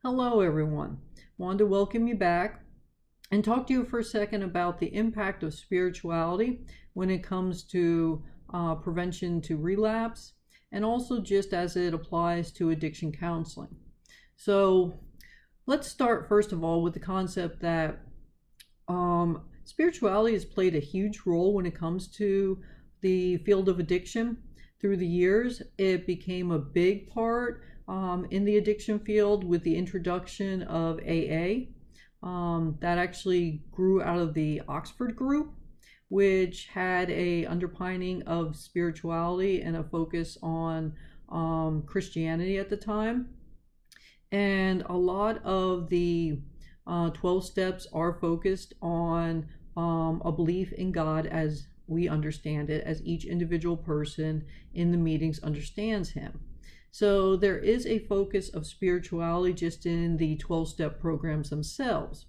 Hello, everyone. Wanted to welcome you back and talk to you for a second about the impact of spirituality when it comes to prevention to relapse, and also just as it applies to addiction counseling. So let's start first of all with the concept that spirituality has played a huge role when it comes to the field of addiction. Through the years, it became a big part in the addiction field with the introduction of AA. That actually grew out of the Oxford group, which had a underpinning of spirituality and a focus on Christianity at the time. And a lot of the 12 steps are focused on a belief in God as we understand it, as each individual person in the meetings understands him. So there is a focus of spirituality just in the 12-step programs themselves.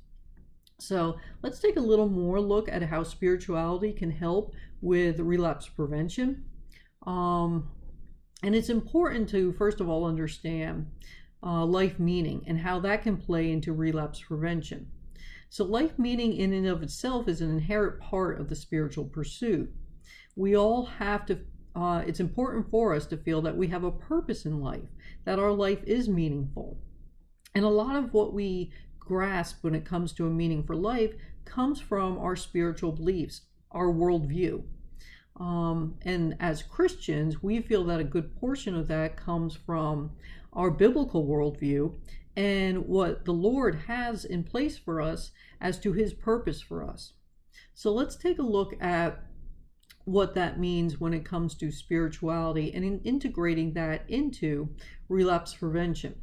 So let's take a little more look at how spirituality can help with relapse prevention. And it's important to, first of all, understand life meaning and how that can play into relapse prevention. So life meaning in and of itself is an inherent part of the spiritual pursuit. We all have to, it's important for us to feel that we have a purpose in life, that our life is meaningful. And a lot of what we grasp when it comes to a meaning for life comes from our spiritual beliefs, our worldview. And as Christians, we feel that a good portion of that comes from our biblical worldview and what the Lord has in place for us as to his purpose for us. So let's take a look at what that means when it comes to spirituality and in integrating that into relapse prevention.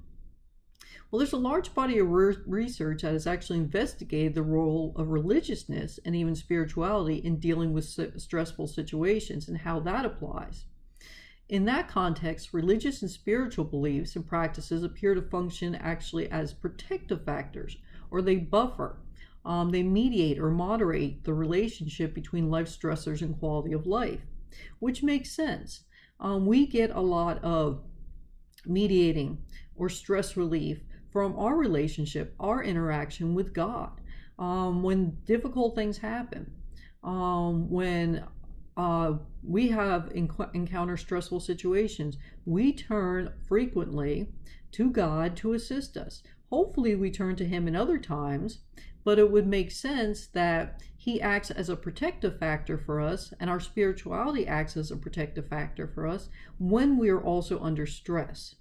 Well, there's a large body of research that has actually investigated the role of religiousness and even spirituality in dealing with stressful situations and how that applies. In that context, religious and spiritual beliefs and practices appear to function actually as protective factors, or they buffer, they mediate or moderate the relationship between life stressors and quality of life, which makes sense. We get a lot of mediating or stress relief from our relationship, our interaction with God. When difficult things happen, when we have encounter stressful situations, we turn frequently to God to assist us. Hopefully we turn to him in other times, but it would make sense that he acts as a protective factor for us, and our spirituality acts as a protective factor for us when we are also under stress.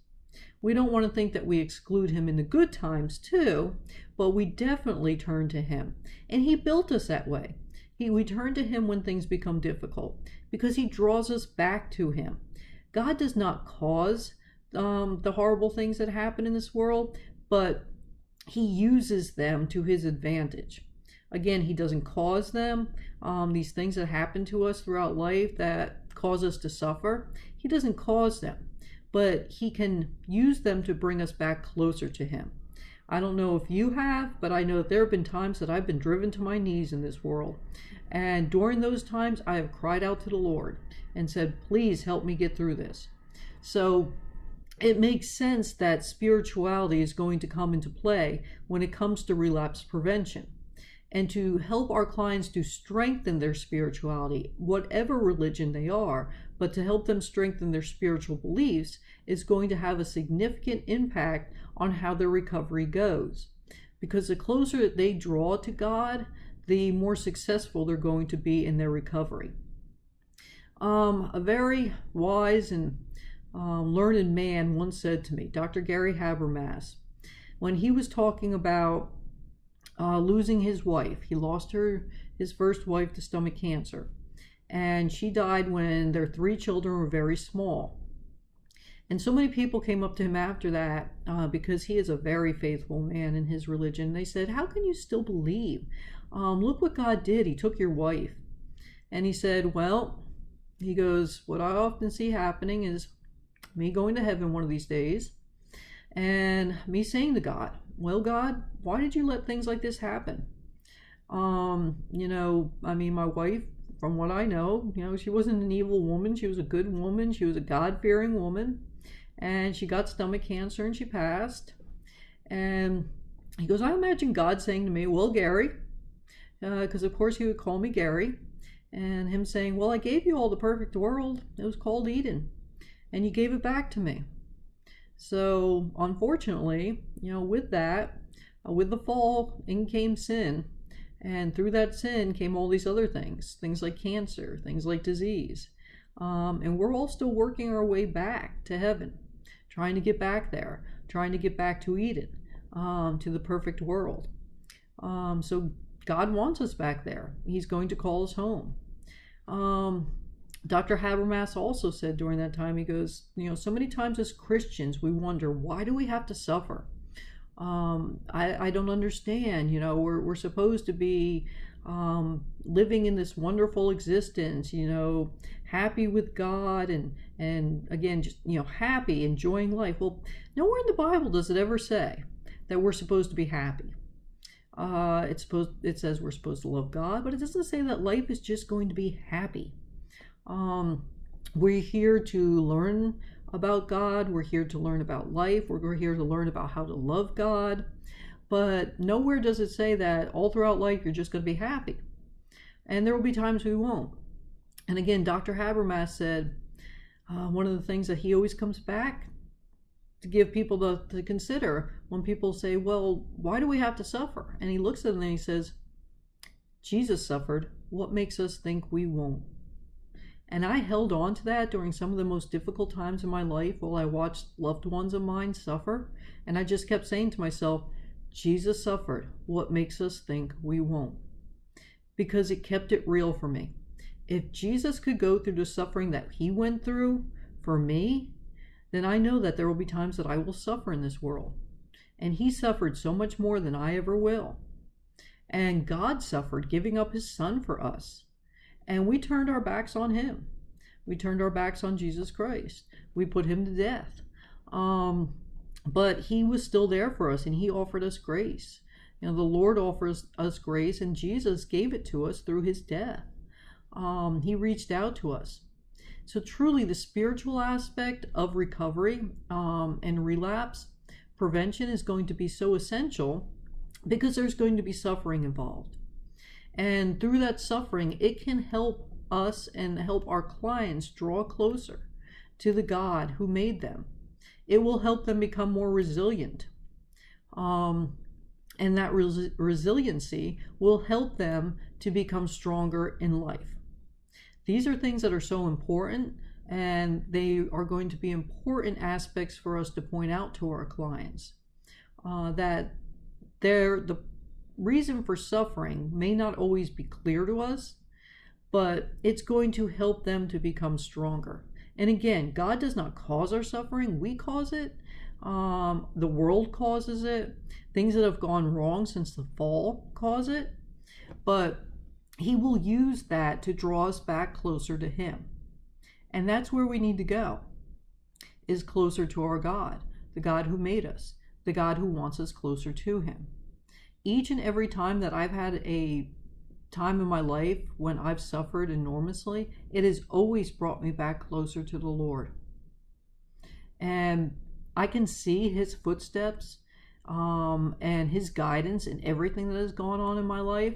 We don't want to think that we exclude him in the good times too, but we definitely turn to him. And he built us that way. We turn to him when things become difficult because he draws us back to him. God does not cause the horrible things that happen in this world, but he uses them to his advantage. Again, he doesn't cause them. These things that happen to us throughout life that cause us to suffer, he doesn't cause them, but he can use them to bring us back closer to him. I don't know if you have, but I know that there have been times that I've been driven to my knees in this world. And during those times, I have cried out to the Lord and said, please help me get through this. So it makes sense that spirituality is going to come into play when it comes to relapse prevention. And to help our clients to strengthen their spirituality, whatever religion they are, but to help them strengthen their spiritual beliefs is going to have a significant impact on how their recovery goes. Because the closer that they draw to God, the more successful they're going to be in their recovery. A very wise and learned man once said to me, Dr. Gary Habermas, when he was talking about losing his wife. He lost his first wife to stomach cancer, and she died when their 3 children were very small. And so many people came up to him after that because he is a very faithful man in his religion. They said, how can you still believe? Look what God did. He took your wife. And he said, well, he goes, what I often see happening is me going to heaven one of these days and me saying to God, well, God, why did you let things like this happen? My wife, from what I know, she wasn't an evil woman. She was a good woman. She was a God-fearing woman. And she got stomach cancer and she passed. And he goes, I imagine God saying to me, well, Gary, because of course he would call me Gary, and him saying, well, I gave you all the perfect world. It was called Eden, and you gave it back to me. So unfortunately, with that, with the fall, in came sin. And through that sin came all these other things like cancer, things like disease. And we're all still working our way back to heaven, trying to get back there, trying to get back to Eden, to the perfect world. So God wants us back there. He's going to call us home. Dr. Habermas also said during that time, he goes, so many times as Christians, we wonder, why do we have to suffer? I don't understand. We're supposed to be living in this wonderful existence, happy with God and again, just, happy, enjoying life. Well, nowhere in the Bible does it ever say that we're supposed to be happy. It says we're supposed to love God, but it doesn't say that life is just going to be happy. We're here to learn about God. We're here to learn about life. We're here to learn about how to love God. But nowhere does it say that all throughout life you're just going to be happy. And there will be times we won't. And again, Dr. Habermas said one of the things that he always comes back to give people to consider when people say, well, why do we have to suffer? And he looks at them and he says, Jesus suffered. What makes us think we won't? And I held on to that during some of the most difficult times in my life while I watched loved ones of mine suffer. And I just kept saying to myself, Jesus suffered. What makes us think we won't? Because it kept it real for me. If Jesus could go through the suffering that he went through for me, then I know that there will be times that I will suffer in this world. And he suffered so much more than I ever will. And God suffered, giving up his son for us. And we turned our backs on him. We turned our backs on Jesus Christ. We put him to death. But he was still there for us, and he offered us grace. The Lord offers us grace, and Jesus gave it to us through his death. He reached out to us. So truly, the spiritual aspect of recovery and relapse prevention is going to be so essential because there's going to be suffering involved. And through that suffering, it can help us and help our clients draw closer to the God who made them. It will help them become more resilient. And that resiliency will help them to become stronger in life. These are things that are so important, and they are going to be important aspects for us to point out to our clients. That the reason for suffering may not always be clear to us, but it's going to help them to become stronger. And again, God does not cause our suffering. We cause it. The world causes it. Things that have gone wrong since the fall cause it. But he will use that to draw us back closer to him. And that's where we need to go, is closer to our God, the God who made us, the God who wants us closer to him. Each and every time that I've had a time in my life when I've suffered enormously, it has always brought me back closer to the Lord. And I can see his footsteps and his guidance in everything that has gone on in my life,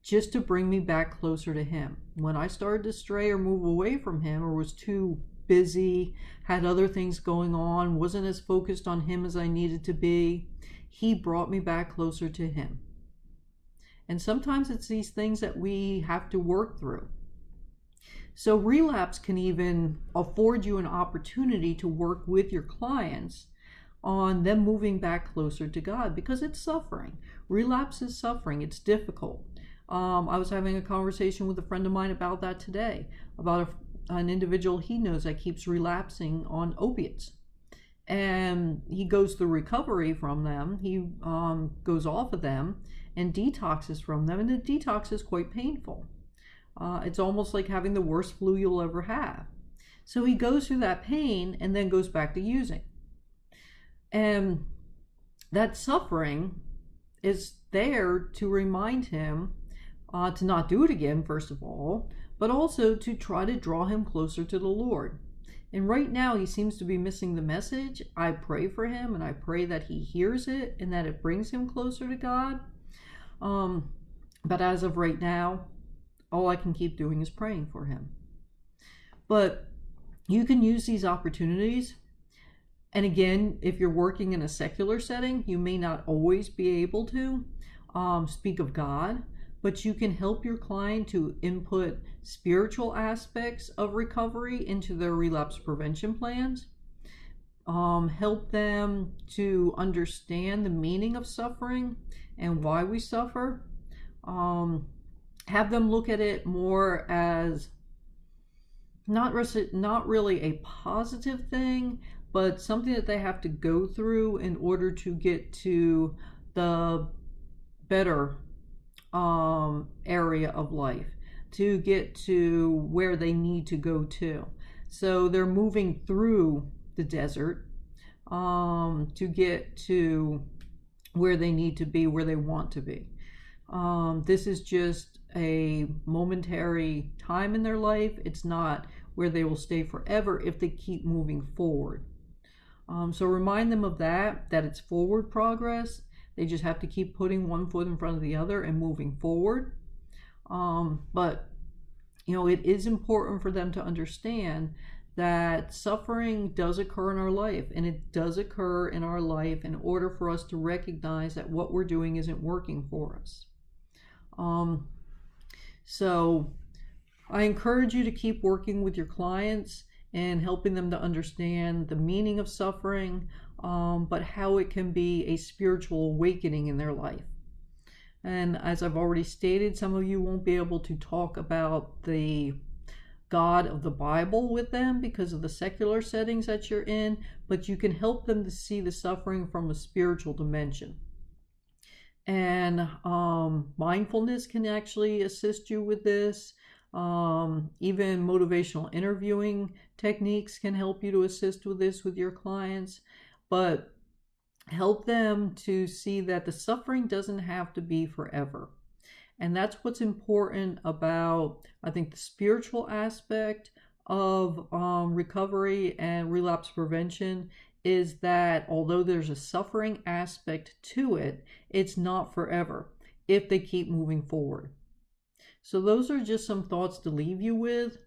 just to bring me back closer to him. When I started to stray or move away from him, or was too busy, had other things going on, wasn't as focused on him as I needed to be, he brought me back closer to him. And sometimes it's these things that we have to work through. So relapse can even afford you an opportunity to work with your clients on them moving back closer to God, because it's suffering. Relapse is suffering. It's difficult. I was having a conversation with a friend of mine about that today, about an individual he knows that keeps relapsing on opiates. And he goes through recovery from them. He goes off of them and detoxes from them. And the detox is quite painful. It's almost like having the worst flu you'll ever have. So he goes through that pain and then goes back to using. And that suffering is there to remind him to not do it again, first of all, but also to try to draw him closer to the Lord. And right now, he seems to be missing the message. I pray for him, and I pray that he hears it and that it brings him closer to God. But as of right now, all I can keep doing is praying for him. But you can use these opportunities. And again, if you're working in a secular setting, you may not always be able to speak of God, but you can help your client to input spiritual aspects of recovery into their relapse prevention plans. Help them to understand the meaning of suffering and why we suffer. Have them look at it more as not really a positive thing, but something that they have to go through in order to get to the better area of life, to get to where they need to go to. So they're moving through the desert to get to where they need to be, where they want to be. This is just a momentary time in their life. It's not where they will stay forever if they keep moving forward. So remind them of that it's forward progress. They just have to keep putting one foot in front of the other and moving forward. But, it is important for them to understand that suffering does occur in our life, and it does occur in our life in order for us to recognize that what we're doing isn't working for us. So I encourage you to keep working with your clients and helping them to understand the meaning of suffering, but how it can be a spiritual awakening in their life. And as I've already stated, some of you won't be able to talk about the God of the Bible with them because of the secular settings that you're in, but you can help them to see the suffering from a spiritual dimension. And mindfulness can actually assist you with this. Even motivational interviewing techniques can help you to assist with this with your clients, but help them to see that the suffering doesn't have to be forever. And that's what's important about, I think, the spiritual aspect of recovery and relapse prevention is that although there's a suffering aspect to it, it's not forever if they keep moving forward. So those are just some thoughts to leave you with,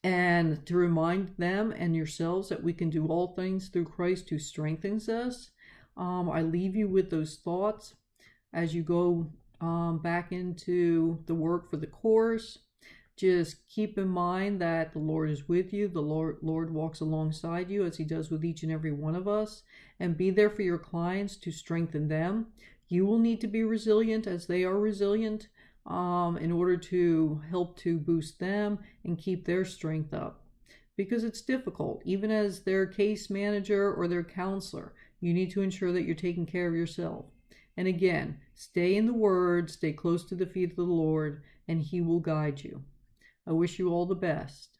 and to remind them and yourselves that we can do all things through Christ who strengthens us. I leave you with those thoughts as you go back into the work for the course. Just keep in mind that the Lord is with you. The Lord walks alongside you as he does with each and every one of us. And be there for your clients to strengthen them. You will need to be resilient as they are resilient in order to help to boost them and keep their strength up. Because it's difficult. Even as their case manager or their counselor, you need to ensure that you're taking care of yourself. And again, stay in the Word, stay close to the feet of the Lord, and he will guide you. I wish you all the best.